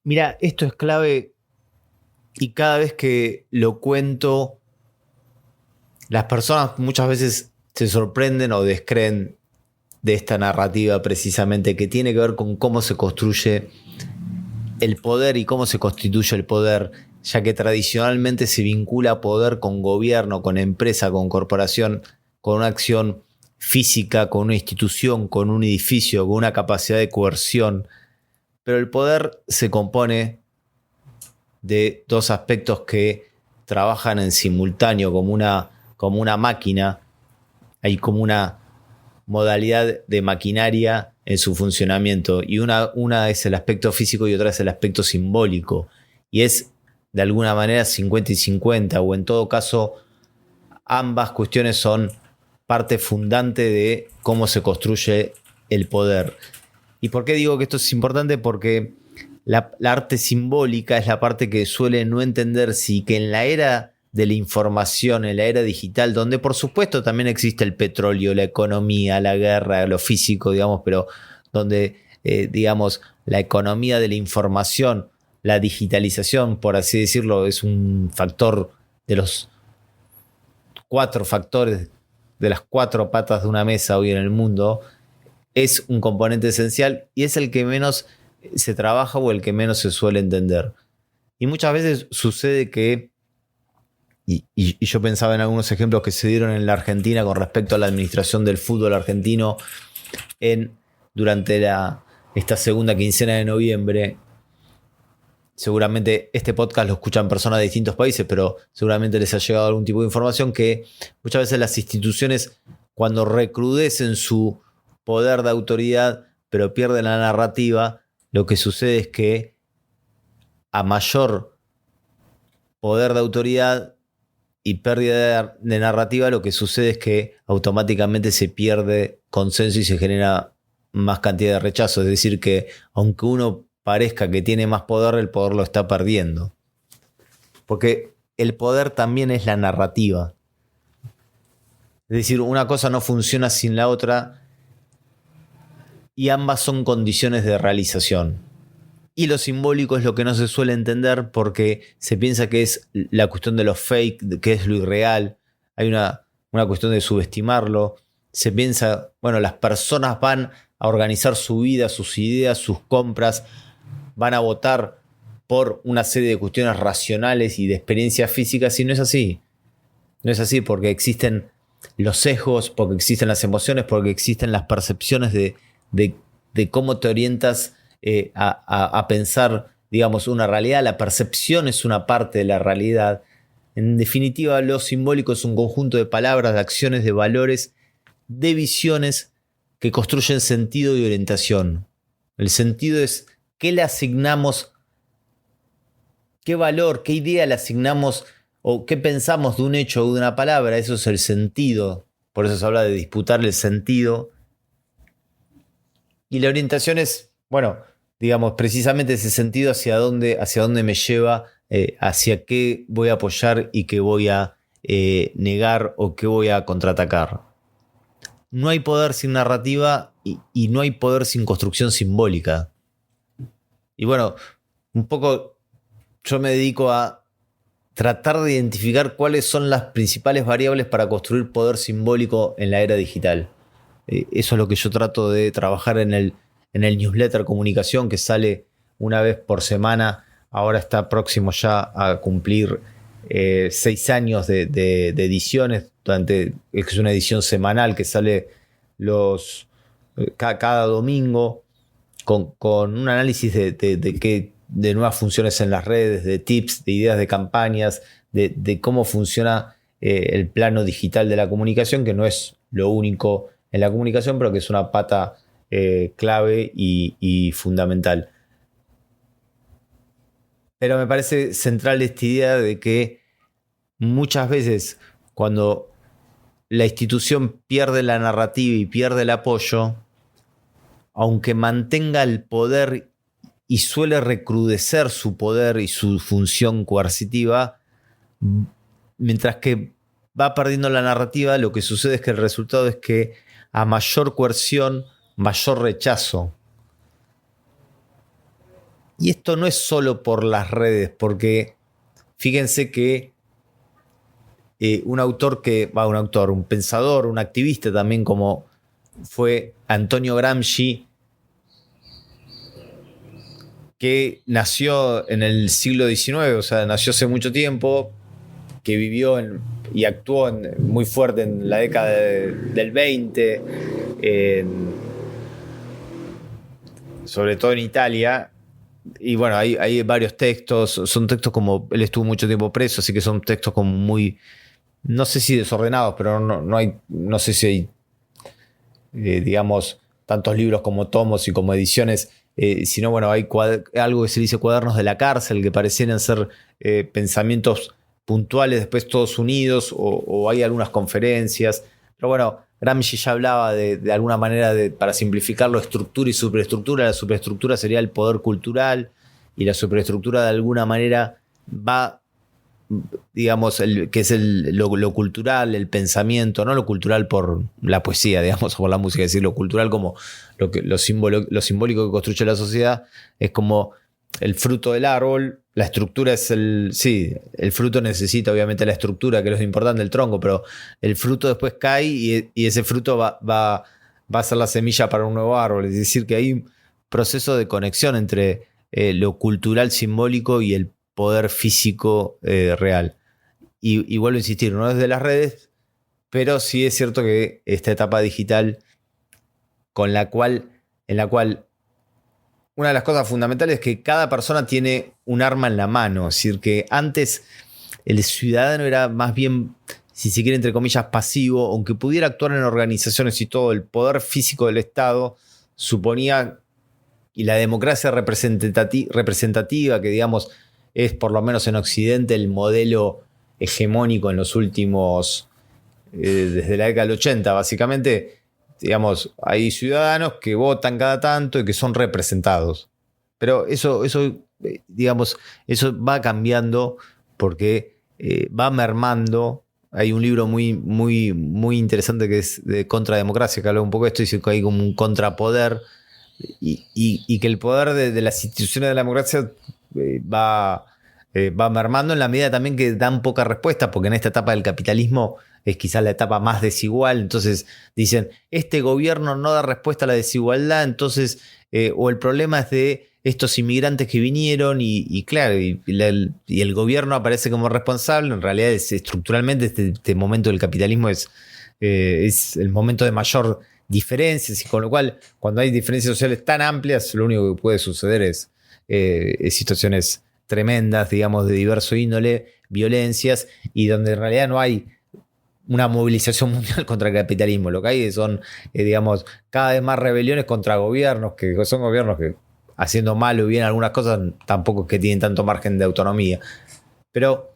Mira, esto es clave y cada vez que lo cuento, las personas muchas veces se sorprenden o descreen de esta narrativa precisamente que tiene que ver con cómo se construye el poder y cómo se constituye el poder, ya que tradicionalmente se vincula poder con gobierno, con empresa, con corporación, con una acción física, con una institución, con un edificio, con una capacidad de coerción. Pero el poder se compone de dos aspectos que trabajan en simultáneo como una máquina. Hay como una modalidad de maquinaria en su funcionamiento y una es el aspecto físico y otra es el aspecto simbólico y es de alguna manera 50 y 50 o en todo caso ambas cuestiones son parte fundante de cómo se construye el poder. ¿Y por qué digo que esto es importante? Porque la arte simbólica es la parte que suele no entenderse y que en la era de la información, en la era digital, donde por supuesto también existe el petróleo, la economía, la guerra, lo físico, digamos, pero donde, digamos, la economía de la información, la digitalización, por así decirlo, es un factor de los cuatro factores, de las cuatro patas de una mesa hoy en el mundo, es un componente esencial y es el que menos se trabaja o el que menos se suele entender. Y muchas veces sucede que, y yo pensaba en algunos ejemplos que se dieron en la Argentina con respecto a la administración del fútbol argentino durante esta segunda quincena de noviembre. Seguramente este podcast lo escuchan personas de distintos países, pero seguramente les ha llegado algún tipo de información que muchas veces las instituciones, cuando recrudecen su poder de autoridad, pero pierden la narrativa, lo que sucede es que a mayor poder de autoridad y pérdida de narrativa, lo que sucede es que automáticamente se pierde consenso y se genera más cantidad de rechazo. Es decir, que aunque uno parezca que tiene más poder, el poder lo está perdiendo. Porque el poder también es la narrativa. Es decir, una cosa no funciona sin la otra y ambas son condiciones de realización. Y lo simbólico es lo que no se suele entender porque se piensa que es la cuestión de lo fake, que es lo irreal. Hay una cuestión de subestimarlo. Se piensa, bueno, las personas van a organizar su vida, sus ideas, sus compras, van a votar por una serie de cuestiones racionales y de experiencias físicas y no es así. No es así porque existen los sesgos, porque existen las emociones, porque existen las percepciones de cómo te orientas a pensar, digamos, una realidad. La percepción es una parte de la realidad. En definitiva, lo simbólico es un conjunto de palabras, de acciones, de valores, de visiones que construyen sentido y orientación. El sentido es qué le asignamos, qué valor, qué idea le asignamos o qué pensamos de un hecho o de una palabra. Eso es el sentido. Por eso se habla de disputar el sentido. Y la orientación es, bueno, digamos, precisamente ese sentido hacia dónde me lleva, hacia qué voy a apoyar y qué voy a negar o qué voy a contraatacar. No hay poder sin narrativa y no hay poder sin construcción simbólica. Y bueno, un poco yo me dedico a tratar de identificar cuáles son las principales variables para construir poder simbólico en la era digital. Eso es lo que yo trato de trabajar en el newsletter Comunicación que sale una vez por semana. Ahora está próximo ya a cumplir 6 años de ediciones. Es una edición semanal que sale cada domingo con un análisis de nuevas funciones en las redes, de tips, de ideas de campañas, de cómo funciona el plano digital de la comunicación, que no es lo único en la comunicación, pero que es una pata clave y fundamental. Pero me parece central esta idea de que muchas veces cuando la institución pierde la narrativa y pierde el apoyo, aunque mantenga el poder y suele recrudecer su poder y su función coercitiva, mientras que va perdiendo la narrativa, lo que sucede es que el resultado es que a mayor coerción, mayor rechazo. Y esto no es solo por las redes, porque fíjense que un pensador, un activista también como fue Antonio Gramsci, que nació en el siglo XIX, o sea, nació hace mucho tiempo, que vivió y actuó muy fuerte en la década del 20, sobre todo en Italia. Y bueno, hay varios textos, son textos como, él estuvo mucho tiempo preso, así que son textos como muy, no sé si desordenados, pero no sé si hay, digamos, tantos libros como tomos y como ediciones, sino bueno, hay algo que se dice cuadernos de la cárcel, que parecieran ser pensamientos puntuales, después todos unidos, o hay algunas conferencias. Pero bueno, Gramsci ya hablaba de alguna manera, para simplificarlo, estructura y superestructura. La superestructura sería el poder cultural, y la superestructura de alguna manera va, digamos, que es lo cultural, el pensamiento, no lo cultural por la poesía, digamos, o por la música, es decir, lo cultural como lo simbólico que construye la sociedad, es como el fruto del árbol. La estructura es el fruto necesita obviamente la estructura, que es lo importante, el tronco, pero el fruto después cae y ese fruto va a ser la semilla para un nuevo árbol. Es decir, que hay un proceso de conexión entre lo cultural simbólico y el poder físico real. Y vuelvo a insistir, no desde las redes, pero sí es cierto que esta etapa digital en la cual una de las cosas fundamentales es que cada persona tiene un arma en la mano. Es decir, que antes el ciudadano era más bien, si se quiere, entre comillas, pasivo, aunque pudiera actuar en organizaciones y todo. El poder físico del Estado suponía, y la democracia representativa, que digamos es por lo menos en Occidente el modelo hegemónico en los últimos, desde la década del 80 básicamente. Digamos, hay ciudadanos que votan cada tanto y que son representados. Pero eso digamos, eso va cambiando porque va mermando. Hay un libro muy, muy, muy interesante que es de Contrademocracia, que habla un poco de esto, y dice que hay como un contrapoder y que el poder de las instituciones de la democracia va mermando en la medida también que dan poca respuesta, porque en esta etapa del capitalismo es quizás la etapa más desigual. Entonces dicen, este gobierno no da respuesta a la desigualdad, entonces, o el problema es de estos inmigrantes que vinieron y claro, y el gobierno aparece como responsable. En realidad estructuralmente este momento del capitalismo es el momento de mayor diferencias, y con lo cual cuando hay diferencias sociales tan amplias, lo único que puede suceder es situaciones tremendas, digamos, de diverso índole, violencias, y donde en realidad no hay una movilización mundial contra el capitalismo. Lo que hay son, digamos, cada vez más rebeliones contra gobiernos, que son gobiernos que, haciendo mal o bien algunas cosas, tampoco es que tienen tanto margen de autonomía. Pero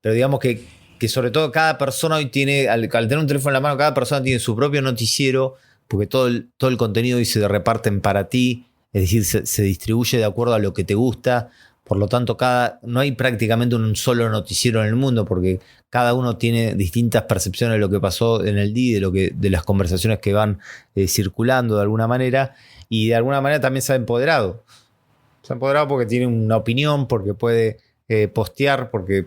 digamos que sobre todo cada persona hoy tiene, al tener un teléfono en la mano, cada persona tiene su propio noticiero, porque todo el contenido hoy se reparten para ti, es decir, se distribuye de acuerdo a lo que te gusta. Por lo tanto, no hay prácticamente un solo noticiero en el mundo, porque cada uno tiene distintas percepciones de lo que pasó en el día, de las conversaciones que van circulando de alguna manera, y de alguna manera también se ha empoderado. Se ha empoderado porque tiene una opinión, porque puede postear, porque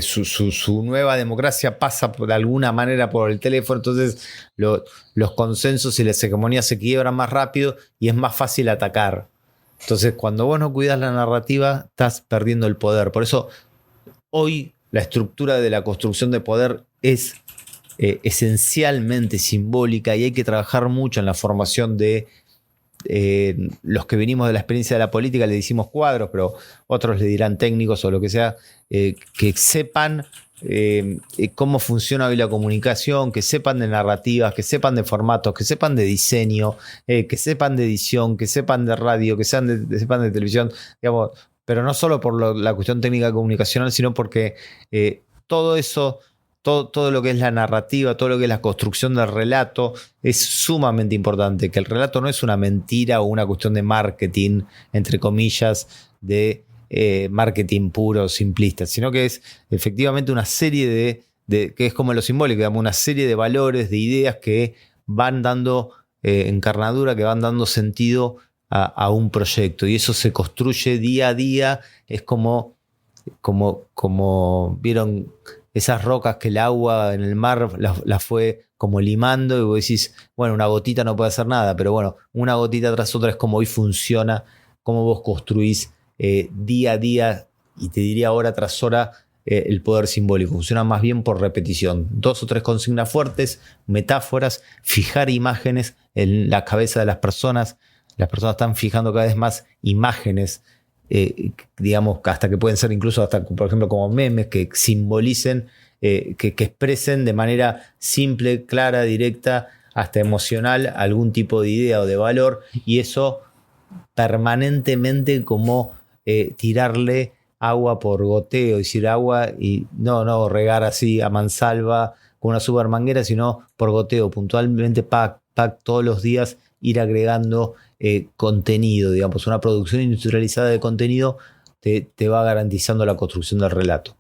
su nueva democracia pasa de alguna manera por el teléfono. Entonces los consensos y las hegemonías se quiebran más rápido y es más fácil atacar. Entonces, cuando vos no cuidas la narrativa, estás perdiendo el poder. Por eso, hoy la estructura de la construcción de poder es esencialmente simbólica, y hay que trabajar mucho en la formación de los que venimos de la experiencia de la política. Le decimos cuadros, pero otros le dirán técnicos o lo que sea, que sepan cómo funciona hoy la comunicación, que sepan de narrativas, que sepan de formatos, que sepan de diseño, que sepan de edición, que sepan de radio, que sepan de televisión, digamos, pero no solo por la cuestión técnica comunicacional, sino porque todo eso, todo lo que es la narrativa, todo lo que es la construcción del relato, es sumamente importante. Que el relato no es una mentira o una cuestión de marketing, entre comillas, de marketing puro, simplista, sino que es efectivamente una serie que es como lo simbólico, digamos, una serie de valores, de ideas que van dando encarnadura, que van dando sentido a un proyecto, y eso se construye día a día. Es como vieron esas rocas que el agua en el mar las fue como limando, y vos decís, bueno, una gotita no puede hacer nada, pero bueno, una gotita tras otra es como hoy funciona, cómo vos construís día a día, y te diría hora tras hora, el poder simbólico. Funciona más bien por repetición. 2 o 3 consignas fuertes, metáforas, fijar imágenes en la cabeza de las personas. Las personas están fijando cada vez más imágenes, digamos, hasta que pueden ser incluso, hasta por ejemplo, como memes que simbolicen, que expresen de manera simple, clara, directa, hasta emocional, algún tipo de idea o de valor, y eso permanentemente como tirarle agua por goteo, decir agua y no regar así a mansalva con una super manguera, sino por goteo, puntualmente, todos los días ir agregando contenido, digamos. Una producción industrializada de contenido te va garantizando la construcción del relato.